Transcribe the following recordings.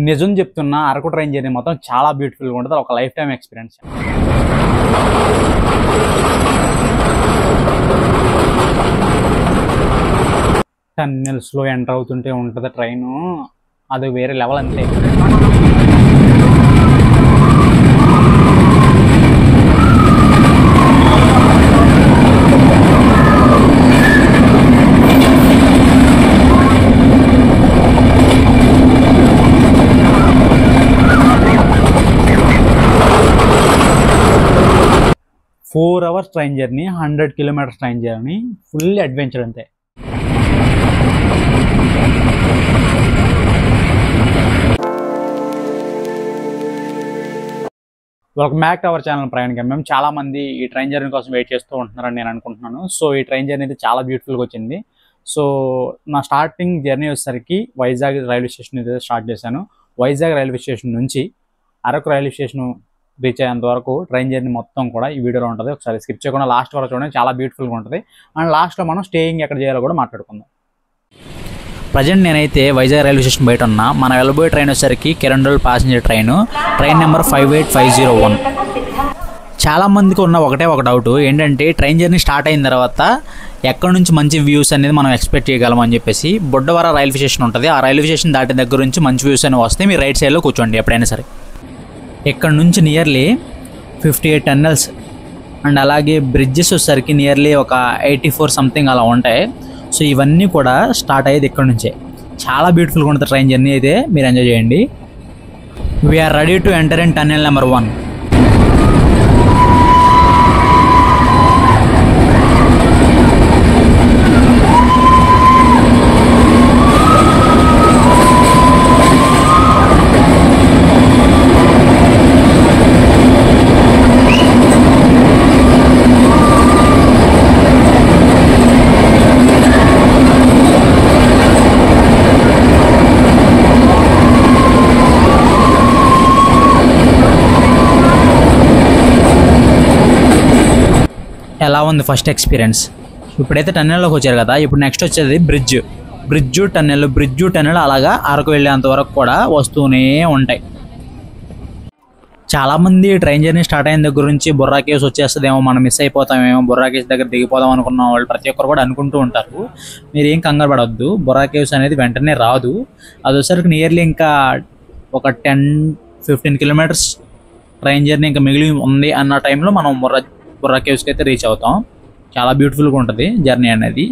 నిజం చెప్తున్నా, Araku train journey మొత్తం చాలా బ్యూటిఫుల్గా ఉంటుంది. ఒక లైఫ్ టైం ఎక్స్పీరియన్స్. టన్నెల్స్లో ఎంటర్ అవుతుంటే ఉంటుంది ట్రైను, అది వేరే లెవెల్ అంతే. Four hours train journey, 100 kilometres train journey, full adventure అంతే. Welcome back to our channel Prayanika. మేము చాలా మంది ఈ ట్రైన్ జర్నీ కోసం వెయిట్ చేస్తూ ఉంటున్నారని నేను అనుకుంటున్నాను. సో ఈ ట్రైన్ జర్నీ అయితే చాలా బ్యూటిఫుల్గా వచ్చింది. సో నా స్టార్టింగ్ జర్నీ వచ్చేసరికి వైజాగ్ రైల్వే స్టేషన్ అయితే స్టార్ట్ చేశాను. వైజాగ్ రైల్వే స్టేషన్ నుంచి అరకు రైల్వే స్టేషన్ రీచ్ అయ్యేంత వరకు ట్రైన్ జర్నీ మొత్తం కూడా ఈ వీడియోలో ఉంటుంది. ఒకసారి స్కిప్ చేయకుండా లాస్ట్ వరకు చూడండి, చాలా బ్యూటిఫుల్గా ఉంటుంది. అండ్ లాస్ట్లో మనం స్టేయింగ్ ఎక్కడ చేయాలో కూడా మాట్లాడుకుందాం. ప్రజెంట్ నేనైతే వైజాగ్ రైల్వే స్టేషన్ బయట ఉన్నా. మన వెళ్ళబోయే ట్రైన్ వచ్చేసరికి కిరండోల్ ప్యాసింజర్ ట్రైన్ నెంబర్ 58501. చాలామందికి ఉన్న ఒకటే ఒక డౌట్ ఏంటంటే, ట్రైన్ జర్నీ స్టార్ట్ అయిన తర్వాత ఎక్కడి నుంచి మంచి వ్యూస్ అనేది మనం ఎక్స్పెక్ట్ చేయగలం అని చెప్పేసి. బొడ్డవర రైల్వే స్టేషన్ ఉంటుంది. ఆ రైల్వే స్టేషన్ దాటి దగ్గర నుంచి మంచి వ్యూస్ అనేవి వస్తే మీరు రైట్ సైడ్లో కూర్చోండి ఎప్పుడైనా సరే. ఇక్కడ నుంచి నియర్లీ 58 టన్నెల్స్ అండ్ అలాగే బ్రిడ్జెస్ వచ్చేసరికి నియర్లీ ఒక 84 సంథింగ్ అలా ఉంటాయి. సో ఇవన్నీ కూడా స్టార్ట్ అయ్యేది ఇక్కడ నుంచే. చాలా బ్యూటిఫుల్గా ఉంటుంది ట్రైన్ జర్నీ అయితే, మీరు ఎంజాయ్ చేయండి. We're ready to enter in tunnel number 1. ఎలా ఉంది ఫస్ట్ ఎక్స్పీరియన్స్? ఇప్పుడైతే టన్నెల్లోకి వచ్చారు కదా, ఇప్పుడు నెక్స్ట్ వచ్చేది బ్రిడ్జ్ టన్నెల్ అలాగా అరకు వెళ్ళేంత వరకు కూడా వస్తూనే ఉంటాయి. చాలామంది ట్రైన్ జర్నీ స్టార్ట్ అయిన దగ్గర నుంచి బొర్రా కేవ్స్ వచ్చేస్తుందేమో, మనం మిస్ అయిపోతామేమో, బొర్రా కేవ్స్ దగ్గర దిగిపోదాం అనుకున్న వాళ్ళు ప్రతి ఒక్కరు కూడా అనుకుంటూ ఉంటారు. మీరు ఏం కంగారు పడవద్దు, బొర్రా కేవ్స్ అనేది వెంటనే రాదు. అది వచ్చేసరికి నియర్లీ ఇంకా ఒక 10-15 కిలోమీటర్స్ ట్రైన్ జర్నీ ఇంకా మిగిలి ఉంది అన్న టైంలో మనం బొర్రా కేవ్స్కి అయితే రీచ్ అవుతాం. చాలా బ్యూటిఫుల్గా ఉంటుంది జర్నీ అనేది.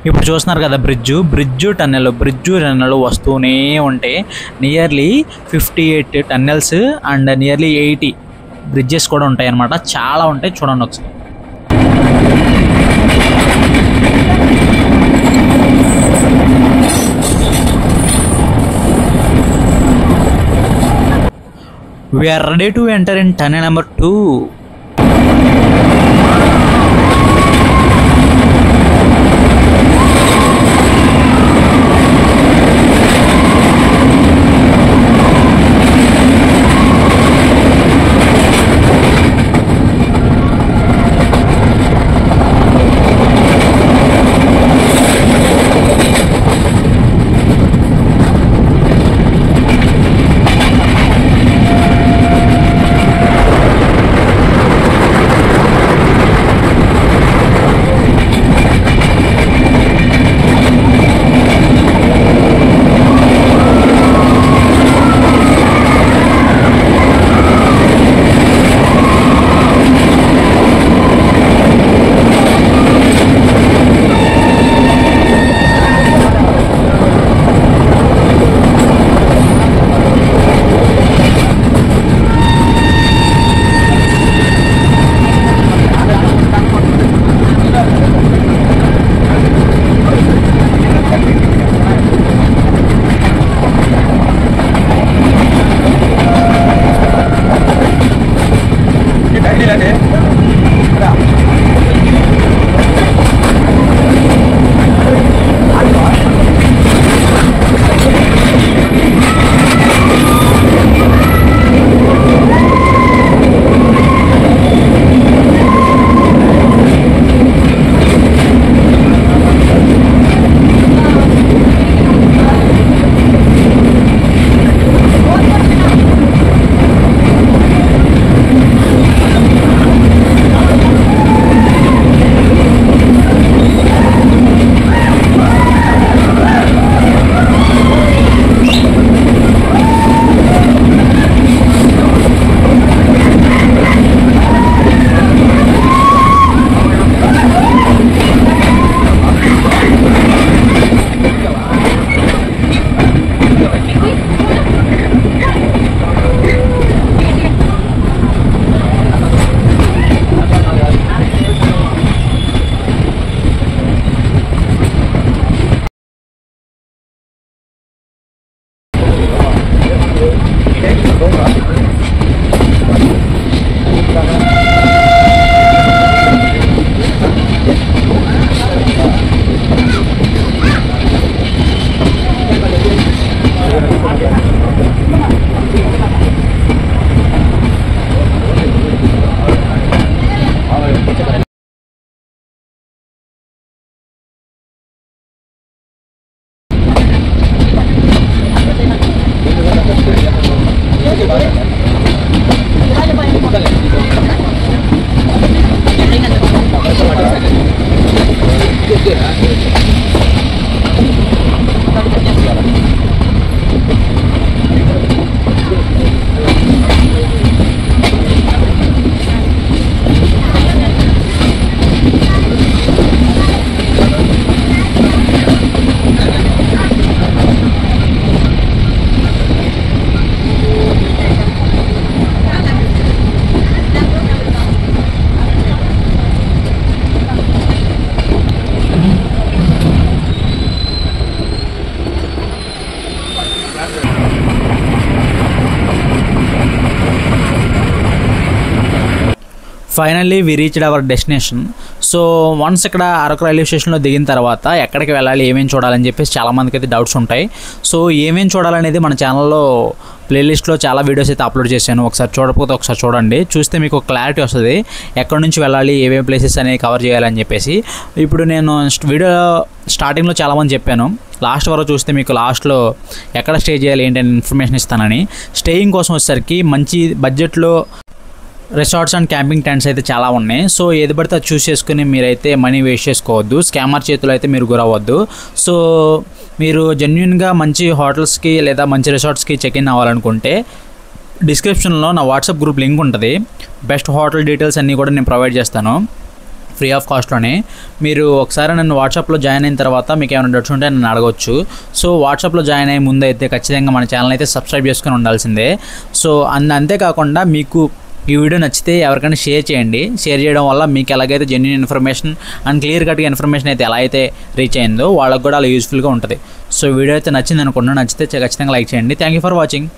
ఇప్పుడు చూస్తున్నారు కదా బ్రిడ్జ్ టన్నెల్ వస్తూనే ఉంటాయి. Nearly 58 tunnels and nearly 80 bridges కూడా ఉంటాయి అన్నమాట. చాలా ఉంటాయి, చూడండి ఒకసారి. We are ready to enter in tunnel number 2. Finally we reached our destination. So once ఇక్కడ అరకు రైల్వే స్టేషన్లో దిగిన తర్వాత ఎక్కడికి వెళ్ళాలి, ఏమేమి చూడాలని చెప్పేసి చాలామందికి అయితే డౌట్స్ ఉంటాయి. సో ఏమేమి చూడాలనేది మన ఛానల్లో ప్లేలిస్ట్లో చాలా వీడియోస్ అయితే అప్లోడ్ చేశాను. ఒకసారి చూడకపోతే ఒకసారి చూడండి, చూస్తే మీకు క్లారిటీ వస్తుంది ఎక్కడి నుంచి వెళ్ళాలి, ఏమేమి ప్లేసెస్ అనేవి కవర్ చేయాలని చెప్పేసి. ఇప్పుడు నేను వీడియో స్టార్టింగ్లో చాలామంది చెప్పాను, లాస్ట్ వరకు చూస్తే మీకు లాస్ట్లో ఎక్కడ స్టే చేయాలి ఏంటని ఇన్ఫర్మేషన్ ఇస్తానని. స్టేయింగ్ కోసం వచ్చేసరికి మంచి బడ్జెట్లో రిసార్ట్స్ అండ్ క్యాంపింగ్ టెంట్స్ అయితే చాలా ఉన్నాయి. సో ఏది పడితే అది చూస్ చేసుకుని మీరైతే మనీ వేస్ట్ చేసుకోవద్దు, స్కామర్ చేతులు అయితే మీరు గురవద్దు. సో మీరు జెన్యున్గా మంచి హోటల్స్కి లేదా మంచి రిసార్ట్స్కి చెక్ ఇన్ అవ్వాలనుకుంటే డిస్క్రిప్షన్లో నా వాట్సాప్ గ్రూప్ లింక్ ఉంటుంది. బెస్ట్ హోటల్ డీటెయిల్స్ అన్నీ కూడా నేను ప్రొవైడ్ చేస్తాను ఫ్రీ ఆఫ్ కాస్ట్లోనే. మీరు ఒకసారి నన్ను వాట్సాప్లో జాయిన్ అయిన తర్వాత మీకు ఏమైనా డౌట్స్ ఉంటే నన్ను అడగవచ్చు. సో వాట్సాప్లో జాయిన్ అయ్యే ముందు అయితే ఖచ్చితంగా మన ఛానల్ అయితే సబ్స్క్రైబ్ చేసుకుని ఉండాల్సిందే. సో అంతేకాకుండా మీకు ఈ వీడియో నచ్చితే ఎవరికైనా షేర్ చేయండి. షేర్ చేయడం వల్ల మీకు ఎలాగైతే జెన్యూన్ ఇన్ఫర్మేషన్ అండ్ క్లియర్ కట్గా ఇన్ఫర్మేషన్ అయితే ఎలా అయితే రీచ్ అయిందో వాళ్ళకి కూడా అలా యూస్ఫుల్గా ఉంటుంది. సో వీడియో అయితే నచ్చింది అనుకుంటున్నాను. నచ్చితే ఖచ్చితంగా లైక్ చేయండి. Thank you for watching.